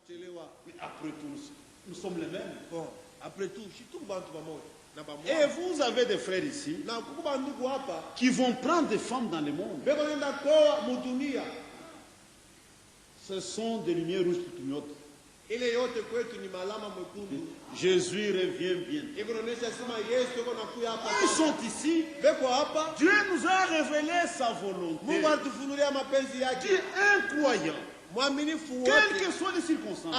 Mais après tout, nous sommes les mêmes. Bon, après tout, Et vous avez des frères ici qui vont prendre des femmes dans le monde. Ce sont des lumières rouges qui clignotent. Jésus revient bientôt. Ils sont ici. Dieu nous a révélé sa volonté. Tu es incroyant. Quelles que soient les circonstances,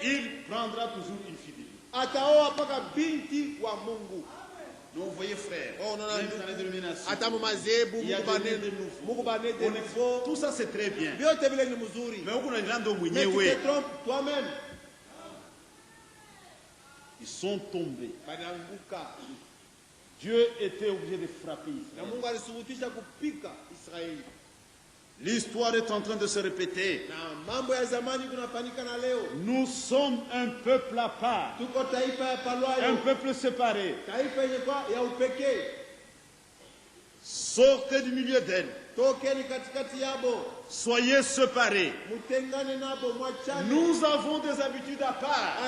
il prendra toujours une fidélité. Donc, vous voyez, frère, il y a des nouveaux. Tout ça, c'est très bien. Mais tu te trompes toi-même. Ils sont tombés. Dieu était obligé de frapper Israël. L'histoire est en train de se répéter. Nous sommes un peuple à part. Un peuple séparé. Sortez du milieu d'elle. Soyez séparés. Nous avons des habitudes à part.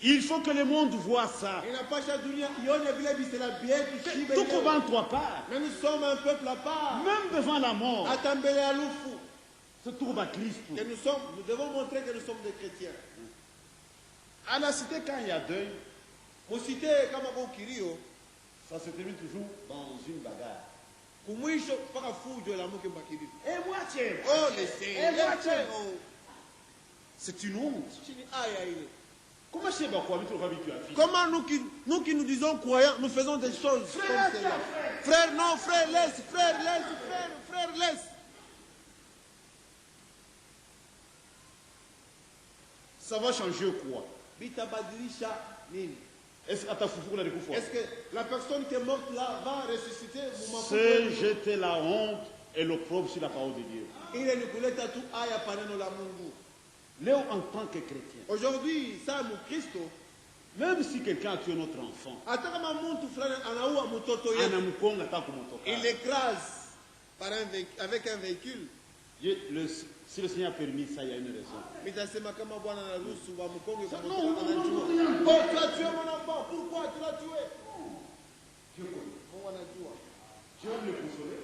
Il faut que le monde voit ça. Tout comment toi part. Mais nous sommes un peuple à part. Même devant la mort. Se trouve à Christ. Nous devons montrer que nous sommes des chrétiens. À la cité, quand il y a deuil, ça se termine toujours dans une bagarre. Et moi, tiens. Oh, laissez. C'est une honte. Comment nous qui nous disons croyants, nous faisons des choses comme cela. Frère, non, frère, laisse. Ça va changer quoi? Est-ce que la personne qui est morte là va ressusciter? C'est jeter la honte et l'opprobre sur la parole de Dieu. Léo, en tant que chrétien, aujourd'hui, ça, mon Christ, même si quelqu'un a tué notre enfant, il l'écrase avec un véhicule. Si le Seigneur a permis ça, il y a une raison. Non, tu as tué mon enfant. Pourquoi tu l'as tué? Dieu va me consoler.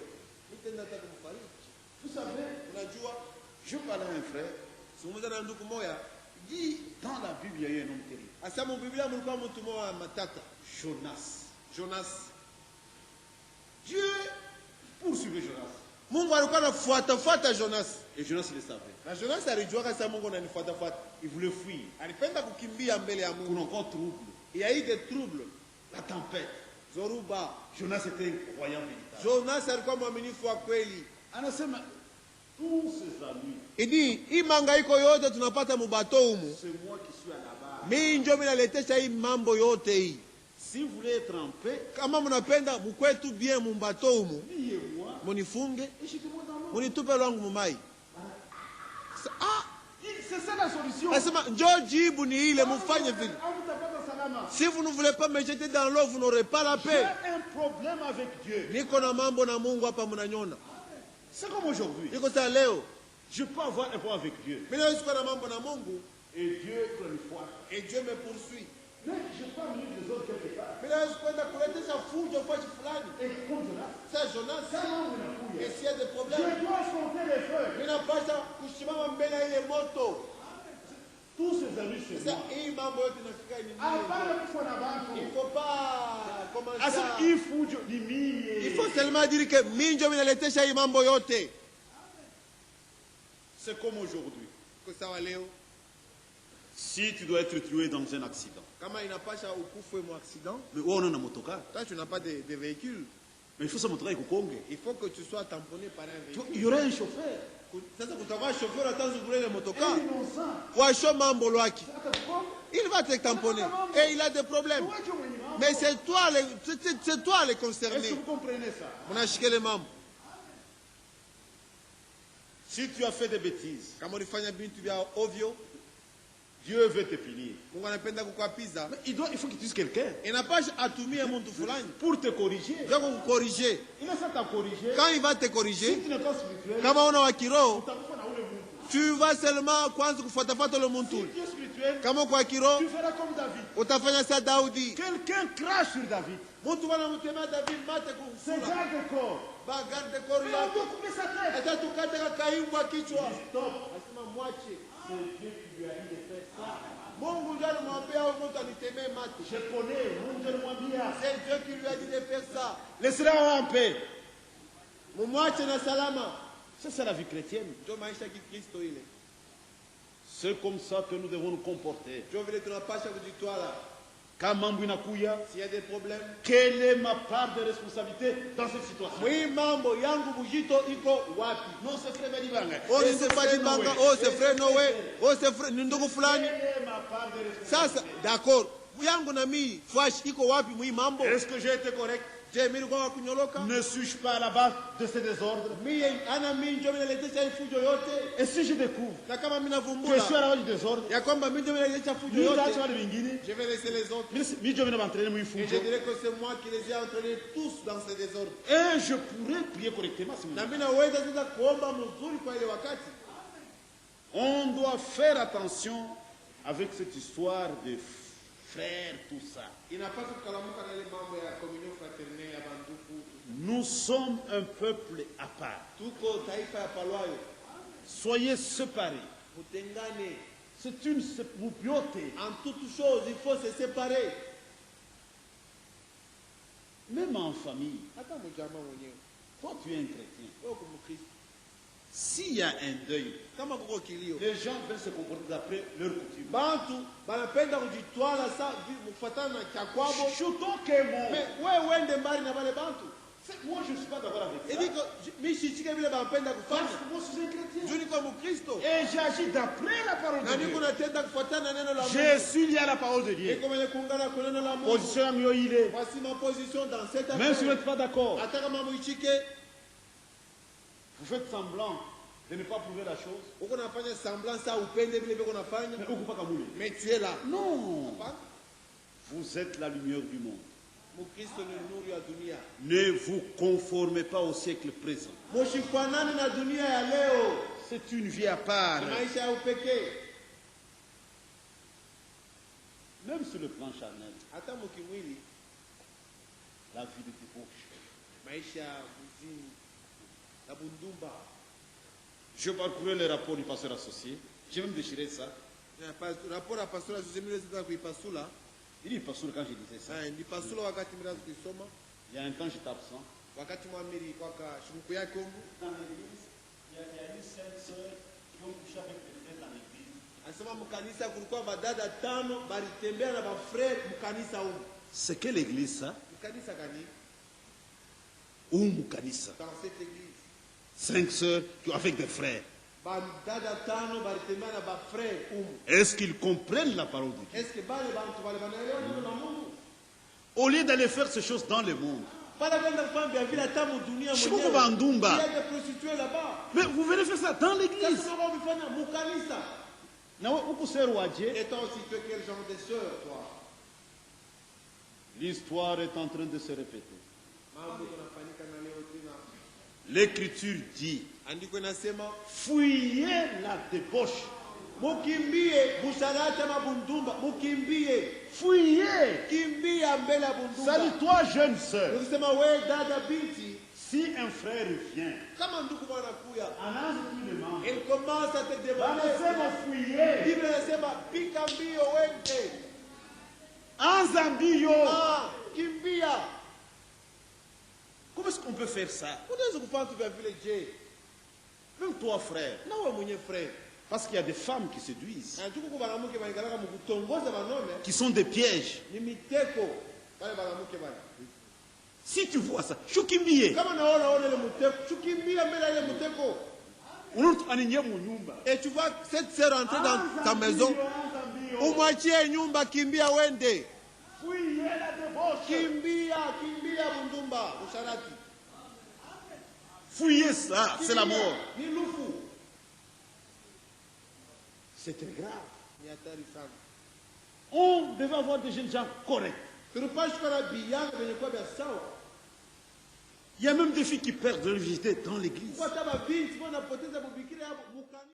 Vous savez, je parlais à un frère. Il dit, dans la Bible, il y a eu un homme terrible. Jonas. Dieu poursuivait Jonas. Et Jonas le savait. Il voulait fuir. Pour encore trouble. Il y a eu des troubles. La tempête. Zoruba. Jonas était un croyant véritable. Anasema, tous ses amis. Il dit, c'est moi qui suis à la barre. Si vous voulez être en paix, kama mnapenda mkwetu bien mumbato humu munifunge munitupe lwangu mumai. C'est ça la solution. Asema njoo jibu ni ile mufanye vile. Si vous ne voulez pas me jeter dans l'eau, vous n'aurez pas la paix. J'ai un problème avec Dieu. Niko na mambo na Mungu hapa mnanyona. C'est comme aujourd'hui. Niko ta leo. Je peux avoir un problème avec Dieu. Mimi naweza kuwa na mambo na Mungu. Et Dieu prend une fois. Et Dieu me poursuit. Mais je peux amener des autres quelque part. Mimi naweza kwenda kuletea fujo kwa fulani. Et comme Jonas. C'est Jonas. Et s'il y a des problèmes. Je dois affronter les feux. Mimi napasha kusimama mbele ya ile moto. Tous ces amis chez moi. Hii mambo yote inafika ni nini? Il faut pas commencer. Il faut seulement dire que minjo minaletea hii mambo yote. C'est comme aujourd'hui. Kwa sawa leo. Si tu dois être tué dans un accident. Kama inapasha ukufe mu accident. Mais où on a un motocar? Toi tu n'as pas de véhicule. Mais il faut se montrer avec Kongo. Il faut que tu sois tamponné par un véhicule. Il y aura un chauffeur. Sasa kutakuwa chauffeur atanzungule le motocar. Washo mambo lwaki. Il va te tamponner. Et il a des problèmes. Mais c'est toi les concerné. Est-ce que vous comprenez ça? Munashike le mambo. Si tu as fait des bêtises, kama ulifanya bintu vya ovyo, Dieu veut te punir. Mungu anapenda kukuapiza. Mais il faut qu'il utilise quelqu'un. Inapasha atumie mtu fulani pour te corriger. Ndio kukukorriger. Il a ça t'a corriger. Quand il va te corriger, si tu n'es pas spirituel, kama una wa kiroho, Tu vas seulement kwanza kufuatafuata le muntu. Dieu spirituel, Kama kwa kiro, tu feras comme David. utafanya sa Daudi. Quelqu'un crache sur David. Mtu wanamtemea David mate C'est kufula. garde corps. Ba garde corps Mais on yake. doit couper sa tête. Hata tukate kaimbwa kichwa. Stop. Asema mwache. C'est Dieu qui lui a dit de faire ça. Mungu ndiye alimwambia huyo mtu anitemee mate. Je connais, mon Dieu le bien. C'est Dieu qui lui a dit de faire ça. Laissez-la en paix. Mumwache na salama. Ça, c'est la vie chrétienne. Ndio maisha ya Kikristo ile. C'est comme ça que nous devons nous comporter. Ndio vile tunapasha kujitwala. Kama mambo inakuya, S'il y a des problèmes, quelle est ma part de responsabilité dans cette situation? mwi mambo yangu bujito iko wapi? Non, c'est frère Badibanga. Oh, ni Sefadi Banga, oh, c'est frère Noé, oh, c'est frère ni ndugu fulani. Quelle est ma part de responsabilité? Sasa, d'accord. Yangu na mimi, fwash iko wapi mwi mambo? Est-ce que j'ai été correct? Je mimi kwa kunyoloka? Ne suis-je pas à la base de ces désordres? Mimi ana mimi ndio naletea fujo yote. Et si je découvre Na kama mimi que je suis navumbula à la base du désordre, ya kwamba mimi ndio naletea fujo mimi nitaacha yote, wale wengine, je vais laisser les autres. mimi ndio m'entraîner Et je mwifujo. dirais que c'est moi qui les ai entraînés tous dans ces désordres. Et je pourrais prier correctement ce Na moment. mimi naweza sasa kuomba mzuri kwa ile wakati. On doit faire attention avec cette histoire de frères, tout ça. Inapaswa kukalamuka na ile mambo ya communion fraternelle ya banduku. Nous sommes un peuple à part. Tuko taifa ya palwayo. Soyez séparés. Mutengane. C'est une mupiote. En toute chose, il faut se séparer. Même en famille. Hata mjamaa mwenyewe. Toi, tu es un chrétien. Wewe kwa Mkristo. S'il y a un deuil, Kama kuko kilio. les gens veulent se comporter d'après leur coutume. Bantu banapenda kujitwala sa kufuatana na cha kwabo. Chutoke mo. Mais wewe uende mbali na wale bantu. Moi, je ne suis pas d'accord avec Et ça. dit que mimi shishike vile banapenda Parce kufanya. que moi, je suis un chrétien. Juu niko Mkristo. Et j'agis d'après la parole Na de niko Dieu. natenda kufuatana na neno la Je Mungu. suis lié à la parole de Dieu. Niko mwenye kuungana kwa neno la Mungu. Position yangu ile. Voici ma position dans cette Même si vous affaire. n'êtes pas d'accord, Hata kama muichike, vous faites semblant de ne pas prouver la chose. uko nafanya semblant ça upende vile vile unafanya. Mais uko paka mule. Mais tu es là. Non. Hapana. Vous êtes la lumière du monde. Mkristo ni nuru ya dunia. Ne vous conformez pas au siècle présent. Mushifanani na dunia ya leo. C'est une vie à part. Ni maisha ya upekee. Même sur le plan charnel, Hata mkimwili, la vie de débauche. maisha ya mzini na bundumba. Je parcourais les rapports du pasteur associé. J'ai même déchiré ça. Rapport ya pastora Zuzemile zita kuipasula. Il dit pasteur quand je disais ça. Ni pasula wakati mirazi kuisoma. Il y a un temps j'étais absent. Wakati mwamiri kwaka shumuku yake humu. Dans l'église, il y a eu 5 sœurs qui ont couché avec les frères dans l'église. Anasema mkanisa kulikuwa badada 5 balitembea na bafrere mkanisa humu. C'est quelle église ça? Mkanisa gani? Où Moukanissa? Dans cette église. 5 sœurs avec des frères. Badada 5 balitembea na bafrere humu. Est-ce qu'ils comprennent la parole de Dieu? Est-ce que bale bantu bale banaelewa neno la Mungu? Au lieu d'aller faire ces choses dans le monde, Bale kwenda kufanya vya vile hata mu dunia Shiko mwenyewe. bandumba. Il y a des prostituées là-bas. mais vous venez faire ça dans l'église. Sasa kama ukifanya mkanisa. Na uko sœur wa Dieu. Et toi aussi tu es quel genre de sœur toi? L'histoire est en train de se répéter. Mambo yanafanyika na leo tena. L'écriture dit, Andiko inasema fuyez la débauche. mukimbie busharati ama bundumba, mukimbie. Fuyez. Kimbia mbele ya bundumba. Salut toi jeune sœur. Ukisema wewe dada binti, Si un frère vient, kama ndugu bwana kuya, anaanza tu le membre. elle commence à te demander. Anasema fuyez. Biblia inasema pika mbio wende. Anza mbio. Kimbia. Comment est-ce qu'on peut faire ça? Unaweza kufanya tu vya vile je? Même toi frère. Na wewe mwenye frère. Parce qu'il y a des femmes qui séduisent, Na tuko kwa banamuke banikalaka mukutongoza banome, qui sont des pièges. ni miteko. Wale banamuke bana. Si tu vois ça, shukimbie. Kama naona ile muteko, tukimbia mbele ya ile muteko. Unaona aninyia mu nyumba. Et tu vois cette sœur entrer dans ta maison, umwachie nyumba, kimbia wende. Fuyez la débauche. Kimbia, kimbia bundumba, usharati. Fuyez ça, c'est la mort. Ni lufu. C'est très grave. Ni hatari sana. On devait avoir des jeunes gens corrects. Tunapashi kuwa na biyanga venye kuwa vya sawa. Il y a même des filles qui perdent leur virginité dans l'église. Kwa hata mabinti wanapoteza bubikira yao mukani.